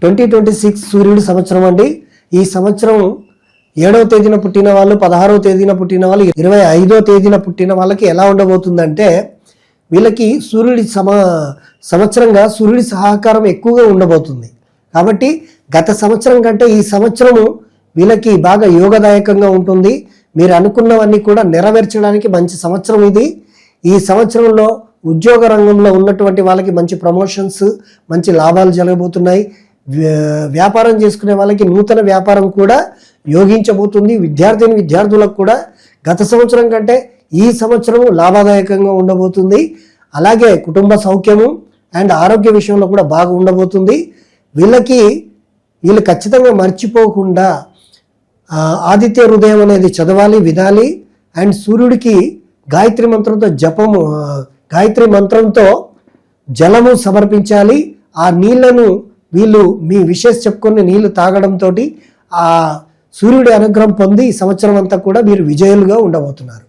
2026 సూర్యుడి సంవత్సరం అండి. ఈ సంవత్సరం 7వ తేదీన పుట్టిన వాళ్ళు, 16వ తేదీన పుట్టిన వాళ్ళు, 25వ తేదీన పుట్టిన వాళ్ళకి ఎలా ఉండబోతుందంటే వీళ్ళకి సంవత్సరంగా సూర్యుడి సహకారం ఎక్కువగా ఉండబోతుంది. కాబట్టి గత సంవత్సరం కంటే ఈ సంవత్సరము వీళ్ళకి బాగా యోగదాయకంగా ఉంటుంది. మీరు అనుకున్నవన్నీ కూడా నెరవేర్చడానికి మంచి సంవత్సరం ఇది. ఈ సంవత్సరంలో ఉద్యోగ రంగంలో ఉన్నటువంటి వాళ్ళకి మంచి ప్రమోషన్స్, మంచి లాభాలు జరగబోతున్నాయి. వ్యాపారం చేసుకునే వాళ్ళకి నూతన వ్యాపారం కూడా యోగించబోతుంది. విద్యార్థులకు కూడా గత సంవత్సరం కంటే ఈ సంవత్సరం లాభదాయకంగా ఉండబోతుంది. అలాగే కుటుంబ సౌఖ్యము అండ్ ఆరోగ్య విషయంలో కూడా బాగా ఉండబోతుంది. వీళ్ళు ఖచ్చితంగా మర్చిపోకుండా ఆదిత్య హృదయం అనేది చదవాలి, వినాలి. అండ్ సూర్యుడికి గాయత్రి మంత్రంతో జలము సమర్పించాలి. ఆ నీళ్లను వీళ్ళు మీ విషెస్ చెప్పుకొని నీళ్లు తాగడంతో ఆ సూర్యుడి అనుగ్రహం పొంది ఈ సంవత్సరం అంతా కూడా మీరు విజయులుగా ఉండబోతున్నారు.